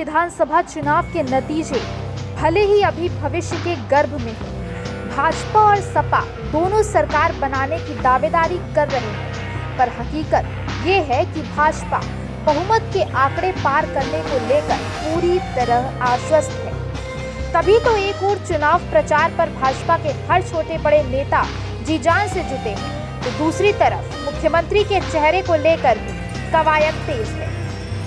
विधानसभा चुनाव के नतीजे भले ही अभी भविष्य के गर्भ में हैं, भाजपा और सपा दोनों सरकार बनाने की दावेदारी कर रहे हैं, पर हकीकत ये है कि भाजपा बहुमत के आंकड़े पार करने को लेकर पूरी तरह आश्वस्त है। तभी तो एक ओर चुनाव प्रचार पर भाजपा के हर छोटे बड़े नेता जी जान से जुटे हैं, तो दूसरी तरफ मुख्यमंत्री के चेहरे को लेकर भी कवायद तेज है।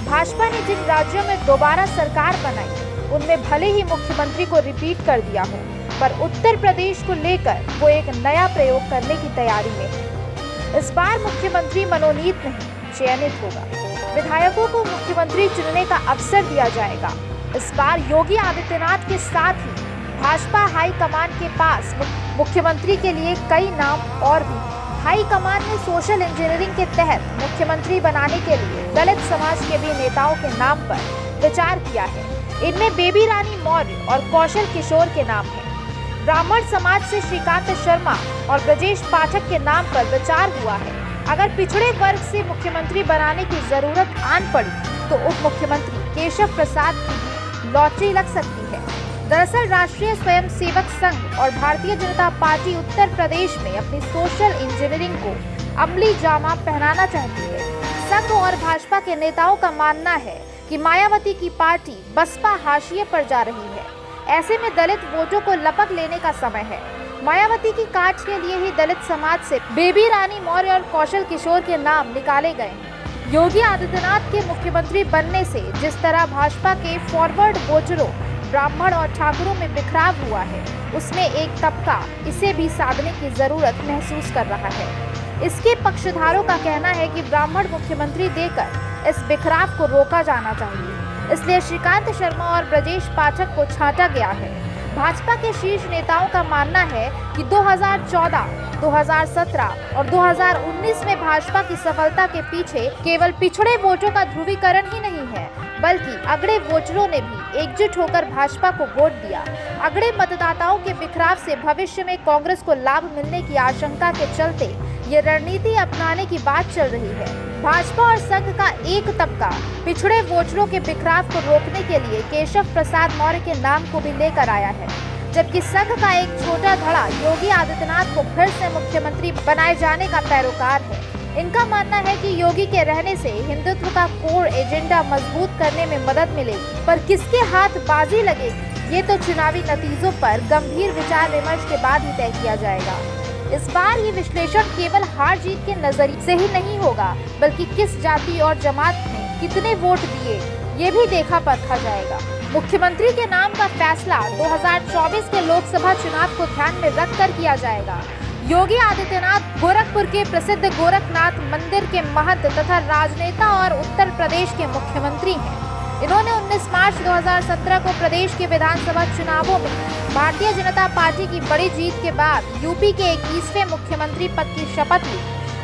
भाजपा ने जिन राज्यों में दोबारा सरकार बनाई उनमें भले ही मुख्यमंत्री को रिपीट कर दिया हो, पर उत्तर प्रदेश को लेकर वो एक नया प्रयोग करने की तैयारी में है। इस बार मुख्यमंत्री मनोनीत नहीं चयनित होगा, विधायकों को मुख्यमंत्री चुनने का अवसर दिया जाएगा। इस बार योगी आदित्यनाथ के साथ ही भाजपा हाईकमान के पास मुख्यमंत्री के लिए कई नाम और भी। हाईकमान ने सोशल इंजीनियरिंग के तहत मुख्यमंत्री बनाने के लिए दलित समाज के भी नेताओं के नाम पर विचार किया है। इनमें बेबी रानी मौर्य और कौशल किशोर के नाम हैं। ब्राह्मण समाज से श्रीकांत शर्मा और ब्रजेश पाठक के नाम पर विचार हुआ है। अगर पिछड़े वर्ग से मुख्यमंत्री बनाने की जरूरत आन पड़ी तो उप मुख्यमंत्री केशव प्रसाद की लॉटरी लग सकती है। दरअसल राष्ट्रीय स्वयंसेवक संघ और भारतीय जनता पार्टी उत्तर प्रदेश में अपनी सोशल इंजीनियरिंग को अमली जामा पहनाना चाहती है। संघ और भाजपा के नेताओं का मानना है कि मायावती की पार्टी बसपा हाशिए पर जा रही है। ऐसे में दलित वोटों को लपक लेने का समय है। मायावती की काट के लिए ही दलित समाज से बेबी रानी मौर्य और कौशल किशोर के नाम निकाले गए हैं। योगी आदित्यनाथ के मुख्यमंत्री बनने से जिस तरह भाजपा के फॉरवर्ड वोटरों ब्राह्मण और ठाकुरों में बिखराव हुआ है, उसमें एक तबका इसे भी साधने की जरूरत महसूस कर रहा है। इसके पक्षधारों का कहना है कि ब्राह्मण मुख्यमंत्री देकर इस बिखराव को रोका जाना चाहिए, इसलिए श्रीकांत शर्मा और ब्रजेश पाठक को छांटा गया है। भाजपा के शीर्ष नेताओं का मानना है कि 2014, 2017 और 2019 में भाजपा की सफलता के पीछे केवल पिछड़े वोटों का ध्रुवीकरण ही नहीं है, बल्कि अगड़े वोटरों ने भी एकजुट होकर भाजपा को वोट दिया। अगड़े मतदाताओं के बिखराव से भविष्य में कांग्रेस को लाभ मिलने की आशंका के चलते ये रणनीति अपनाने की बात चल रही है। भाजपा और संघ का एक तबका पिछड़े वोटरों के बिखराव को रोकने के लिए केशव प्रसाद मौर्य के नाम को भी लेकर आया है, जबकि संघ का एक छोटा धड़ा योगी आदित्यनाथ को फिर से मुख्यमंत्री बनाए जाने का पैरोकार है। इनका मानना है कि योगी के रहने से हिंदुत्व का कोर एजेंडा मजबूत करने में मदद मिलेगी, पर किसके हाथ बाजी लगेगी ये तो चुनावी नतीजों पर गंभीर विचार विमर्श के बाद ही तय किया जाएगा। इस बार ये विश्लेषण केवल हार जीत के नजरिए से ही नहीं होगा, बल्कि किस जाति और जमात ने कितने वोट दिए ये भी देखा परखा जाएगा। मुख्यमंत्री के नाम का फैसला 2024 के लोकसभा चुनाव को ध्यान में रखकर किया जाएगा। योगी आदित्यनाथ गोरखपुर के प्रसिद्ध गोरखनाथ मंदिर के महंत तथा राजनेता और उत्तर प्रदेश के मुख्यमंत्री हैं। इन्होंने 19 मार्च 2017 को प्रदेश के विधानसभा चुनावों में भारतीय जनता पार्टी की बड़ी जीत के बाद यूपी के 21वें मुख्यमंत्री पद की शपथ ली।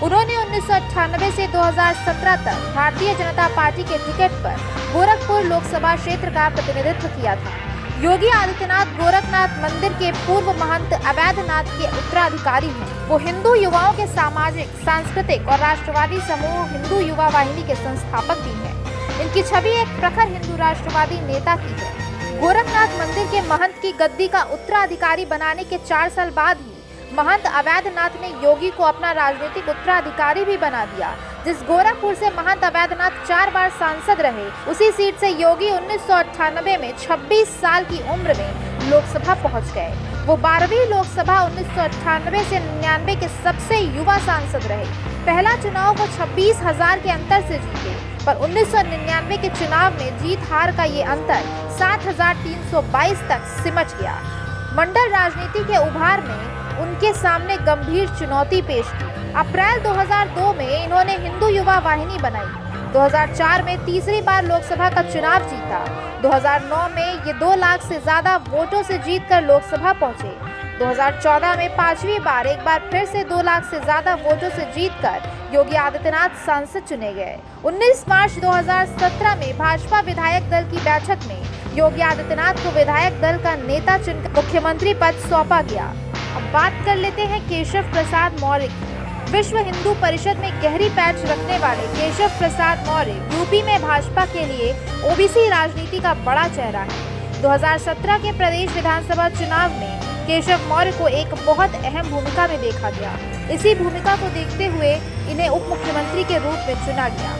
उन्होंने 1998 से 2017 तक भारतीय जनता पार्टी के टिकट पर गोरखपुर लोकसभा क्षेत्र का प्रतिनिधित्व किया था। योगी आदित्यनाथ गोरखनाथ मंदिर के पूर्व महंत अवैधनाथ के उत्तराधिकारी हैं। वो हिंदू युवाओं के सामाजिक, सांस्कृतिक और राष्ट्रवादी समूह हिंदू युवा वाहिनी के संस्थापक भी हैं। इनकी छवि एक प्रखर हिंदू राष्ट्रवादी नेता की है। गोरखनाथ मंदिर के महंत की गद्दी का उत्तराधिकारी बनाने के 4 साल बाद ही महंत अवैधनाथ ने योगी को अपना राजनीतिक उत्तराधिकारी भी बना दिया। जिस गोरखपुर से महंत अवैधनाथ 4 बार सांसद रहे, उसी सीट से योगी 1998 में 26 साल की उम्र में लोकसभा पहुंच गए। वो 12वीं लोकसभा 1998 से 99 के सबसे युवा सांसद रहे। पहला चुनाव वो 26,000 के अंतर से जीते, पर 1999 के चुनाव में जीत हार का ये अंतर 7,322 तक सिमट गया। मंडल राजनीति के उभार में उनके सामने गंभीर चुनौती पेश की। अप्रैल 2002 में इन्होंने हिंदू युवा वाहिनी बनाई। 2004 में तीसरी बार लोकसभा का चुनाव जीता। 2009 में ये 2 लाख से ज्यादा वोटों से जीतकर लोकसभा पहुंचे। 2014 में 5वीं बार एक बार फिर से 2 लाख से ज्यादा वोटों से जीतकर योगी आदित्यनाथ सांसद चुने गए। 19 मार्च 2017 में भाजपा विधायक दल की बैठक में योगी आदित्यनाथ को विधायक दल का नेता चुनकर मुख्यमंत्री पद सौंपा गया। अब बात कर लेते हैं केशव प्रसाद मौर्य की। विश्व हिंदू परिषद में गहरी पैठ रखने वाले केशव प्रसाद मौर्य यूपी में भाजपा के लिए ओबीसी राजनीति का बड़ा चेहरा है। 2017 के प्रदेश विधानसभा चुनाव में केशव मौर्य को एक बहुत अहम भूमिका में देखा गया। इसी भूमिका को देखते हुए इन्हें उप मुख्यमंत्री के रूप में चुना गया।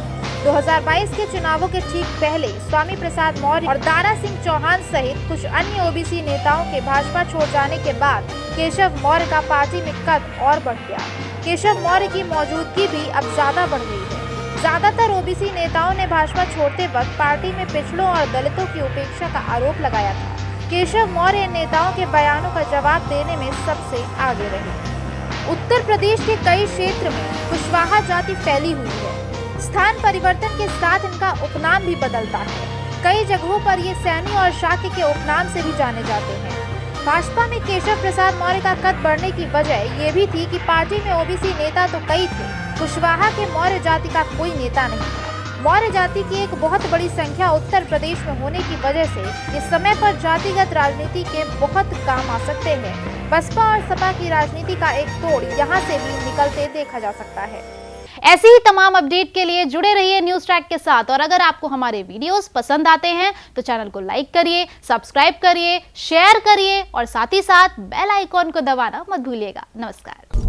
2022 के चुनावों के ठीक पहले स्वामी प्रसाद मौर्य और दारा सिंह चौहान सहित कुछ अन्य ओबीसी नेताओं के भाजपा छोड़ जाने के बाद केशव मौर्य का पार्टी में कद और बढ़ गया। केशव मौर्य की मौजूदगी भी अब ज्यादा बढ़ गई है। ज्यादातर ओबीसी नेताओं ने भाजपा छोड़ते वक्त पार्टी में पिछड़ों और दलितों की उपेक्षा का आरोप लगाया था। केशव मौर्य नेताओं के बयानों का जवाब देने में सबसे आगे रहे। उत्तर प्रदेश के कई क्षेत्र में कुशवाहा जाति फैली हुई है। स्थान परिवर्तन के साथ इनका उपनाम भी बदलता है। कई जगहों पर ये सैनी और शाक्य के उपनाम से भी जाने जाते हैं। भाजपा में केशव प्रसाद मौर्य का कद बढ़ने की वजह ये भी थी कि पार्टी में ओबीसी नेता तो कई थे, कुशवाहा के मौर्य जाति का कोई नेता नहीं था। मौर्य जाति की एक बहुत बड़ी संख्या उत्तर प्रदेश में होने की वजह से इस समय पर जातिगत राजनीति के बहुत काम आ सकते हैं। बसपा और सपा की राजनीति का एक तोड़ यहाँ से भी निकलते देखा जा सकता है। ऐसे ही तमाम अपडेट के लिए जुड़े रहिए न्यूज़ ट्रैक के साथ। और अगर आपको हमारे वीडियोस पसंद आते हैं तो चैनल को लाइक करिए, सब्सक्राइब करिए, शेयर करिए और साथ ही साथ बेल आइकॉन को दबाना मत भूलिएगा। नमस्कार।